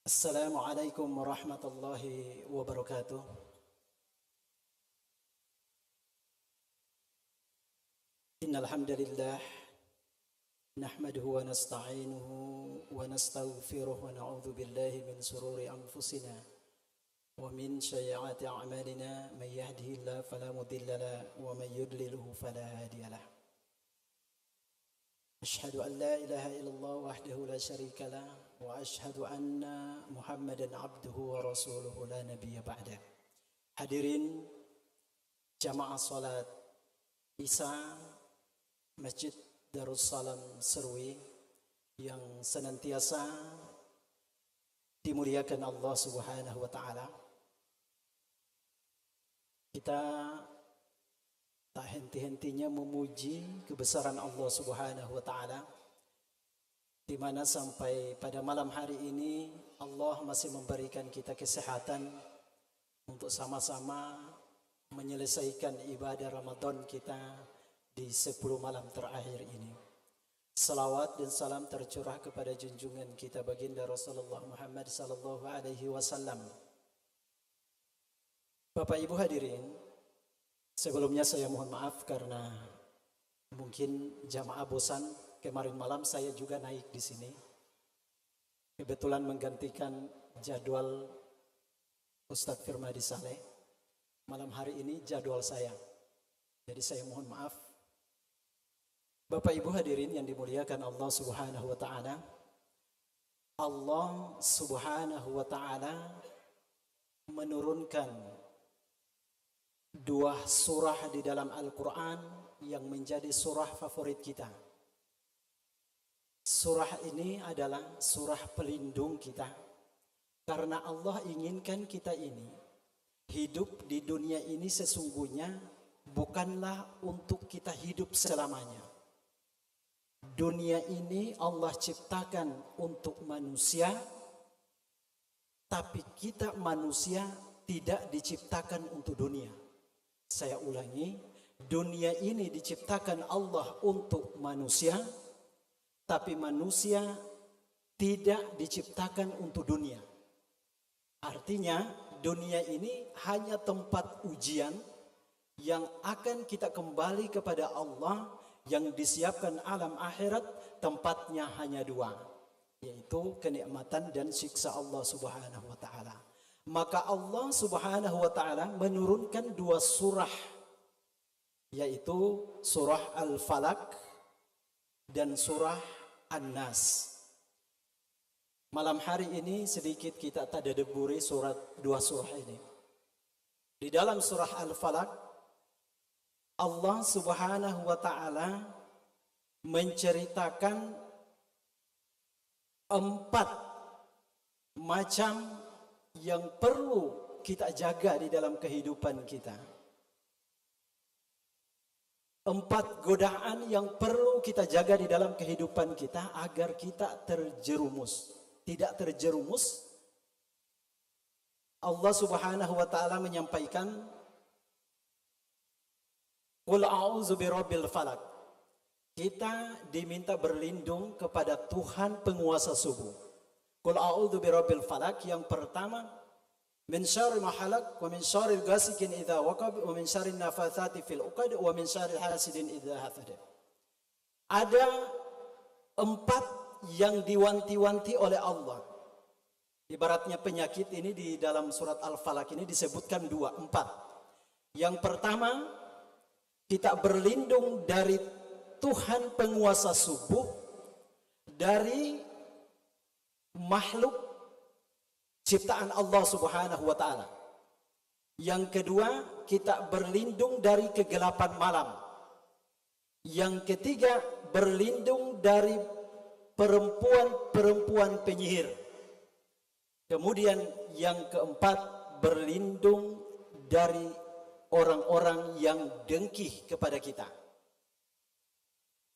Assalamualaikum warahmatullahi wabarakatuh. Innal hamdalillah nahmaduhu wa nasta'inuhu wa nastaghfiruh wa na'udzu billahi min shururi anfusina wa min sayyiati a'malina may yahdihillahu fala mudilla lahu wa may yudlilhu fala hadiya lahu. Asyhadu an la ilaha illallah wahdahu la syarika lah wa asyhadu anna Muhammadan abduhu wa rasuluhu la nabiyya ba'da. Hadirin jamaah salat Isya Masjid Darussalam Serwi yang senantiasa dimuliakan Allah Subhanahu wa taala. Kita tak henti-hentinya memuji kebesaran Allah Subhanahu wa taala, di mana sampai pada malam hari ini Allah masih memberikan kita kesehatan untuk sama-sama menyelesaikan ibadah Ramadan kita di 10 malam terakhir ini. Salawat dan salam tercurah kepada junjungan kita baginda Rasulullah Muhammad sallallahu alaihi wasallam. Bapak Ibu hadirin, sebelumnya saya mohon maaf karena mungkin jamaah bosan. Kemarin malam saya juga naik di sini. Kebetulan menggantikan jadwal Ustadz Firmadi Saleh. Malam hari ini jadwal saya. Jadi saya mohon maaf. Bapak Ibu hadirin yang dimuliakan Allah Subhanahu wa taala. Allah Subhanahu wa taala menurunkan 2 surah di dalam Al-Quran yang menjadi surah favorit kita. Surah ini adalah surah pelindung kita, karena Allah inginkan kita ini hidup di dunia ini sesungguhnya bukanlah untuk kita hidup selamanya. Dunia ini Allah ciptakan untuk manusia, tapi kita manusia tidak diciptakan untuk dunia. Saya ulangi, dunia ini diciptakan Allah untuk manusia, tapi manusia tidak diciptakan untuk dunia. Artinya, dunia ini hanya tempat ujian yang akan kita kembali kepada Allah, yang disiapkan alam akhirat tempatnya hanya 2, yaitu kenikmatan dan siksa Allah Subhanahu wa taala. Maka Allah Subhanahu wa taala menurunkan 2 surah, yaitu surah Al-Falaq dan surah An-Nas. Malam hari ini sedikit kita tadabburi 2 surah ini. Di dalam surah Al-Falaq, Allah Subhanahu wa taala menceritakan 4 macam yang perlu kita jaga di dalam kehidupan kita. 4 godaan yang perlu kita jaga di dalam kehidupan kita agar kita tidak terjerumus. Allah Subhanahu wa taala menyampaikan, Qul a'udzu birabbil falaq. Kita diminta berlindung kepada Tuhan penguasa subuh. Qul a'udzu birabbil falaq, yang pertama, min syarri ma khalaq wa min syarril ghasiqin idza waqab wa min syarrin nafatsati fil 'uqad wa min syarri hasidin idza hasad. Ada 4 yang diwanti-wanti oleh Allah. Ibaratnya penyakit ini di dalam surat Al-Falaq ini disebutkan 4. Yang pertama, kita berlindung dari Tuhan penguasa subuh, dari makhluk ciptaan Allah Subhanahu wa taala. Yang kedua, kita berlindung dari kegelapan malam. Yang ketiga, berlindung dari perempuan-perempuan penyihir. Kemudian yang keempat, berlindung dari orang-orang yang dengki kepada kita.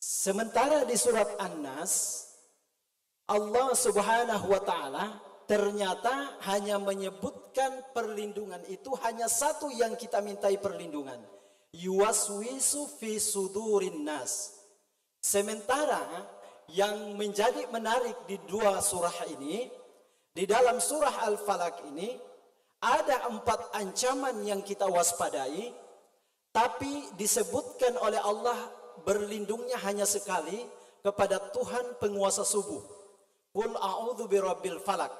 Sementara di surat An-Nas, Allah Subhanahu wa taala ternyata hanya menyebutkan perlindungan itu hanya 1 yang kita mintai perlindungan. Yuwaswisu fi sudurin nas. Sementara yang menjadi menarik di 2 surah ini, Di dalam surah Al-Falaq ini ada 4 ancaman yang kita waspadai, tapi disebutkan oleh Allah berlindungnya hanya sekali kepada Tuhan penguasa subuh. Qul a'udzu birabbil falaq.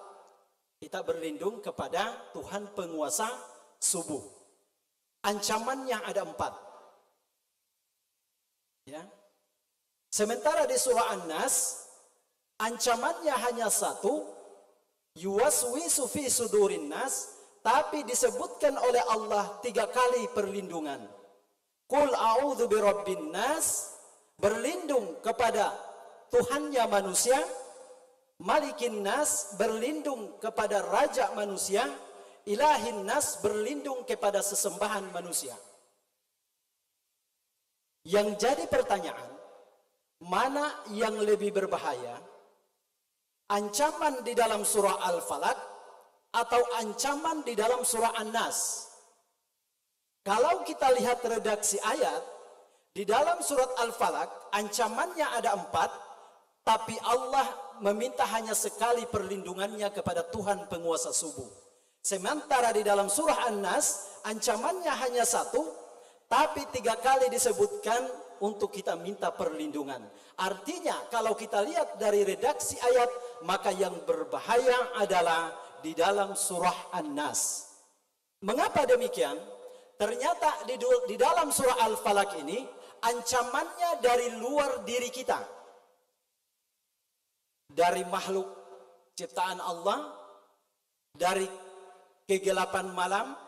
Kita berlindung kepada Tuhan penguasa subuh. Ancamannya ada 4. Ya. Sementara di surah An-Nas ancamannya hanya 1, yuwaswisu fi sudurin nas, tapi disebutkan oleh Allah 3 kali perlindungan. Qul a'udzu birabbin nas, berlindung kepada Tuhannya manusia. Malikin nas, berlindung kepada raja manusia. Ilahin nas, berlindung kepada sesembahan manusia. Yang jadi pertanyaan, mana yang lebih berbahaya? Ancaman di dalam surah Al-Falaq atau ancaman di dalam surah An-Nas? Kalau kita lihat redaksi ayat, di dalam surat Al-Falaq ancamannya ada 4, tapi Allah meminta hanya sekali perlindungannya kepada Tuhan penguasa subuh. Sementara di dalam surah An-Nas ancamannya hanya 1, tapi 3 kali disebutkan untuk kita minta perlindungan. Artinya kalau kita lihat dari redaksi ayat, maka yang berbahaya adalah di dalam surah An-Nas. Mengapa demikian? Ternyata di dalam surah Al-Falaq ini ancamannya dari luar diri kita. Dari makhluk ciptaan Allah, dari kegelapan malam,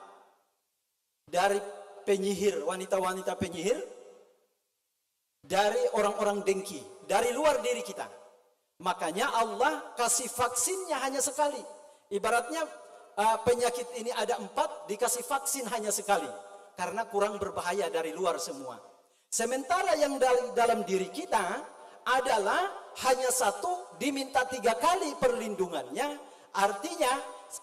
dari penyihir, wanita-wanita penyihir, dari orang-orang dengki, dari luar diri kita. Makanya Allah kasih vaksinnya hanya sekali. Ibaratnya penyakit ini ada 4, dikasih vaksin hanya sekali, karena kurang berbahaya dari luar semua. Sementara yang dalam diri kita adalah hanya 1, diminta 3 kali perlindungannya. Artinya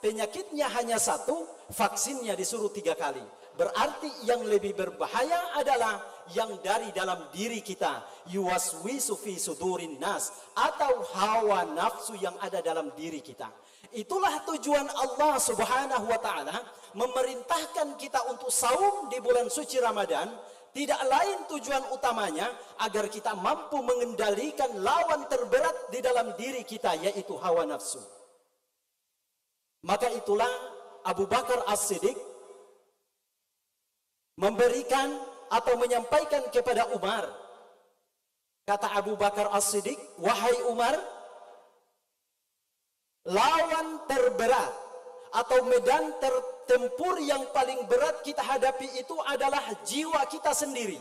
penyakitnya hanya 1, vaksinnya disuruh 3 kali. Berarti yang lebih berbahaya adalah yang dari dalam diri kita, yuwaswisu fi sudurin nas, atau hawa nafsu yang ada dalam diri kita. Itulah tujuan Allah Subhanahu wa taala memerintahkan kita untuk saum di bulan suci Ramadan. Tidak lain tujuan utamanya agar kita mampu mengendalikan lawan terberat di dalam diri kita, yaitu hawa nafsu. Maka itulah Abu Bakar As-Siddiq memberikan atau menyampaikan kepada Umar. Kata Abu Bakar As-Siddiq, wahai Umar, lawan terberat atau medan tempur yang paling berat kita hadapi itu adalah jiwa kita sendiri.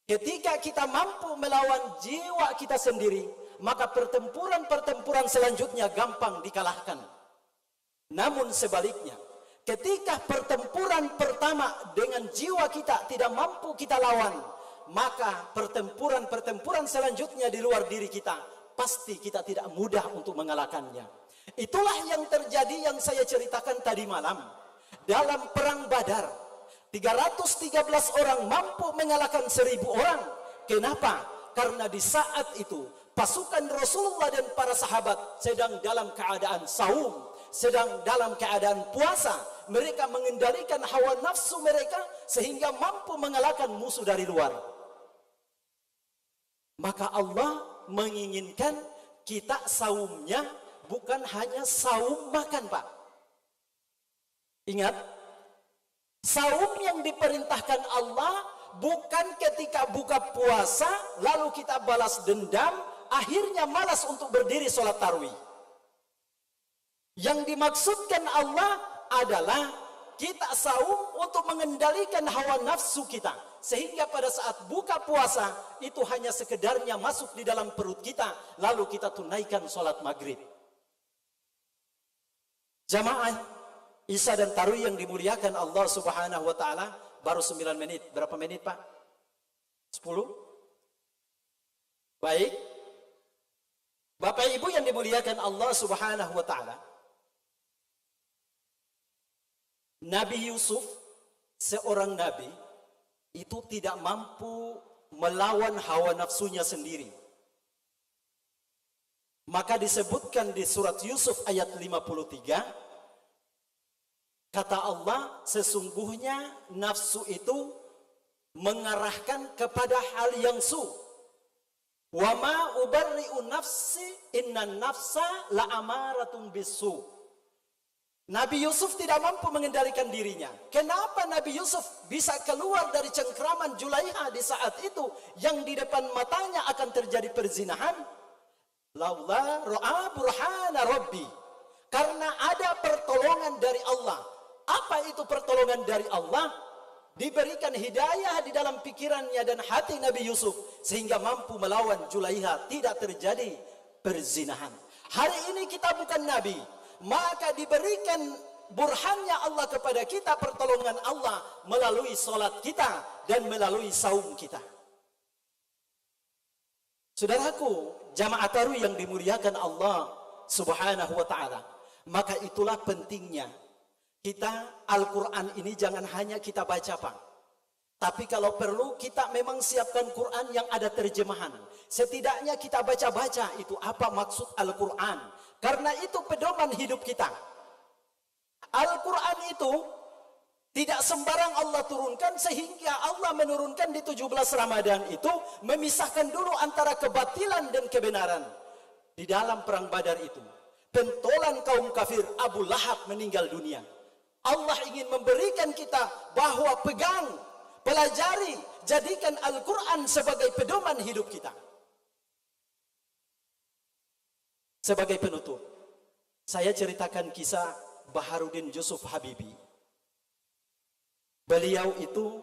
Ketika kita mampu melawan jiwa kita sendiri, maka pertempuran-pertempuran selanjutnya gampang dikalahkan. Namun sebaliknya, ketika pertempuran pertama dengan jiwa kita tidak mampu kita lawan, maka pertempuran-pertempuran selanjutnya di luar diri kita pasti kita tidak mudah untuk mengalahkannya. Itulah yang terjadi yang saya ceritakan tadi malam. Dalam perang Badar, 313 orang mampu mengalahkan 1000 orang. Kenapa? Karena di saat itu pasukan Rasulullah dan para sahabat sedang dalam keadaan saum, sedang dalam keadaan puasa. Mereka mengendalikan hawa nafsu mereka sehingga mampu mengalahkan musuh dari luar. Maka Allah menginginkan kita saumnya bukan hanya saum makan, Pak. Ingat, saum yang diperintahkan Allah bukan ketika buka puasa lalu kita balas dendam, akhirnya malas untuk berdiri sholat tarawih. Yang dimaksudkan Allah adalah kita saum untuk mengendalikan hawa nafsu kita, sehingga pada saat buka puasa itu hanya sekedarnya masuk di dalam perut kita, lalu kita tunaikan sholat maghrib. Jamaah Isya dan Tarawih yang dimuliakan Allah Subhanahu wa taala, baru 9 menit. Berapa menit, Pak? 10? Baik. Bapak Ibu yang dimuliakan Allah Subhanahu wa taala, Nabi Yusuf, seorang nabi, itu tidak mampu melawan hawa nafsunya sendiri. Maka disebutkan di surat Yusuf ayat 53, kata Allah, sesungguhnya nafsu itu mengarahkan kepada hal yang su. Wa ma ubarri'u nafsi innan nafsa la'amaratun bisu. Nabi Yusuf tidak mampu mengendalikan dirinya. Kenapa Nabi Yusuf bisa keluar dari cengkraman Julaiha di saat itu yang di depan matanya akan terjadi perzinahan? Laula ra'a burhana rabbi. Karena ada pertolongan dari Allah. Apa itu pertolongan dari Allah? Diberikan hidayah di dalam pikirannya dan hati Nabi Yusuf sehingga mampu melawan Julaiha, tidak terjadi perzinahan. Hari ini kita bukan nabi, maka diberikan burhannya Allah kepada kita, pertolongan Allah melalui salat kita dan melalui saum kita. Saudaraku, jamaah taruh yang dimuliakan Allah Subhanahu wa taala, maka itulah pentingnya kita Al-Quran ini jangan hanya kita baca, Pak. Tapi kalau perlu kita memang siapkan Quran yang ada terjemahan. Setidaknya kita baca-baca itu apa maksud Al-Quran. Karena itu pedoman hidup kita. Al-Quran itu tidak sembarang Allah turunkan, sehingga Allah menurunkan di 17 Ramadan itu memisahkan dulu antara kebatilan dan kebenaran. Di dalam perang Badar itu, pentolan kaum kafir Abu Lahab meninggal dunia. Allah ingin memberikan kita bahwa pegang, pelajari, jadikan Al-Quran sebagai pedoman hidup kita. Sebagai penutup, saya ceritakan kisah Baharudin Yusuf Habibie. Beliau itu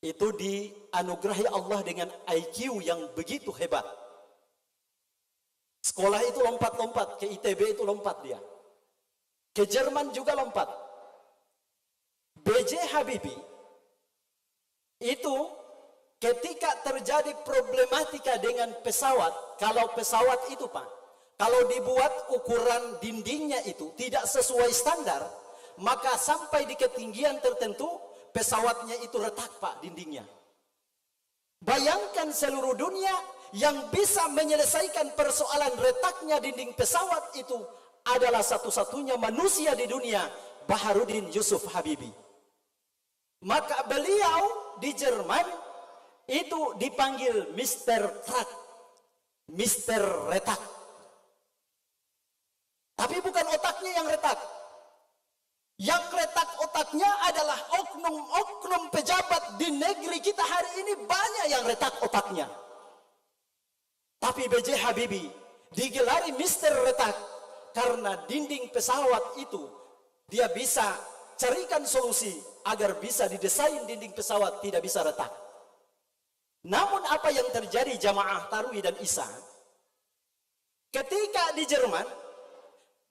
dianugerahi Allah dengan IQ yang begitu hebat. Sekolah itu lompat-lompat, ke ITB itu lompat dia. Ke Jerman juga lompat. B.J. Habibie itu ketika terjadi problematika dengan pesawat, kalau pesawat itu, Pak, kalau dibuat ukuran dindingnya itu tidak sesuai standar, maka sampai di ketinggian tertentu pesawatnya itu retak, Pak, dindingnya. Bayangkan seluruh dunia yang bisa menyelesaikan persoalan retaknya dinding pesawat itu adalah satu-satunya manusia di dunia, Baharudin Yusuf Habibie. Maka beliau di Jerman itu dipanggil Mr. Truck, Mr. Retak. Tapi bukan otaknya yang retak. Yang retak otaknya adalah oknum-oknum pejabat di negeri kita hari ini, banyak yang retak otaknya. Tapi B.J. Habibie digelari Mr. Retak karena dinding pesawat itu dia bisa carikan solusi agar bisa didesain dinding pesawat tidak bisa retak. Namun apa yang terjadi jamaah Tarwi dan Isa? Ketika di Jerman,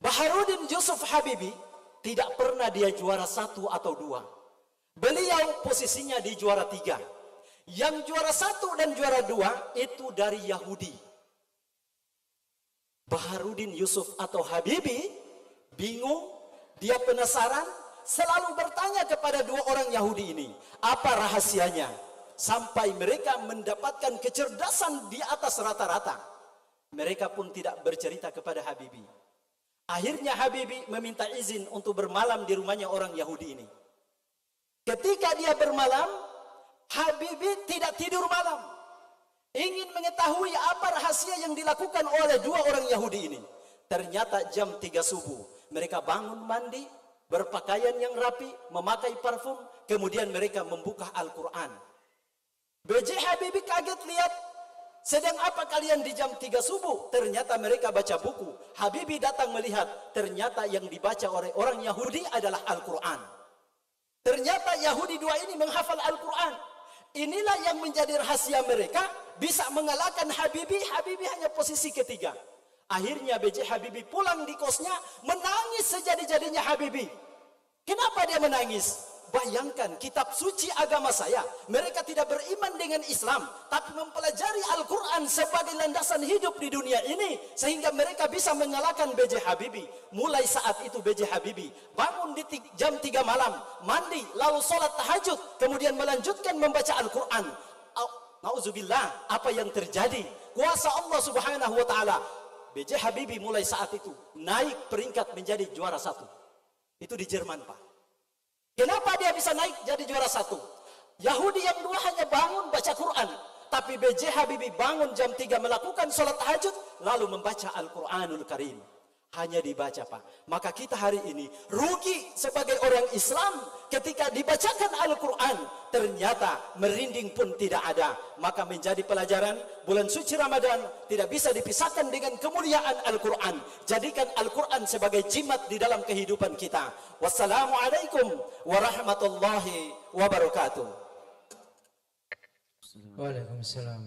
Baharudin Yusuf Habibie tidak pernah dia juara 1 atau 2. Beliau posisinya di juara 3. Yang juara 1 dan juara 2 itu dari Yahudi. Baharudin Yusuf atau Habibie bingung, dia penasaran, selalu bertanya kepada 2 orang Yahudi ini, apa rahasianya sampai mereka mendapatkan kecerdasan di atas rata-rata. Mereka pun tidak bercerita kepada Habibie. Akhirnya Habibie meminta izin untuk bermalam di rumahnya orang Yahudi ini. Ketika dia bermalam, Habibie tidak tidur malam, ingin mengetahui apa rahasia yang dilakukan oleh 2 orang Yahudi ini. Ternyata jam 3 subuh mereka bangun mandi, berpakaian yang rapi, memakai parfum, kemudian mereka membuka Al-Quran. B.J. Habibie kaget lihat, sedang apa kalian di jam 3 subuh? Ternyata mereka baca buku. Habibie datang melihat, ternyata yang dibaca oleh orang Yahudi adalah Al-Quran. Ternyata Yahudi 2 ini menghafal Al-Quran. Inilah yang menjadi rahasia mereka bisa mengalahkan Habibie. Habibie hanya posisi ketiga. Akhirnya B.J. Habibie pulang di kosnya, menangis sejadi-jadinya Habibie. Kenapa dia menangis? Bayangkan, kitab suci agama saya, mereka tidak beriman dengan Islam, tapi mempelajari Al-Quran sebagai landasan hidup di dunia ini, sehingga mereka bisa mengalahkan B.J. Habibie. Mulai saat itu B.J. Habibie bangun di jam 3 malam, mandi, lalu sholat tahajud, kemudian melanjutkan membaca Al-Quran. Nauzubillah, apa yang terjadi? Kuasa Allah Subhanahu wa ta'ala B.J. Habibie mulai saat itu naik peringkat menjadi juara 1. Itu di Jerman, Pak. Kenapa dia bisa naik jadi juara 1? Yahudi yang dua hanya bangun baca Quran, tapi B.J. Habibie bangun jam 3 melakukan sholat tahajud, lalu membaca Al-Quranul Karim. Hanya dibaca, Pak. Maka kita hari ini rugi sebagai orang Islam ketika dibacakan Al-Quran, ternyata merinding pun tidak ada. Maka menjadi pelajaran, bulan suci Ramadan tidak bisa dipisahkan dengan kemuliaan Al-Quran. Jadikan Al-Quran sebagai jimat di dalam kehidupan kita. Wassalamualaikum warahmatullahi wabarakatuh. Waalaikumsalam.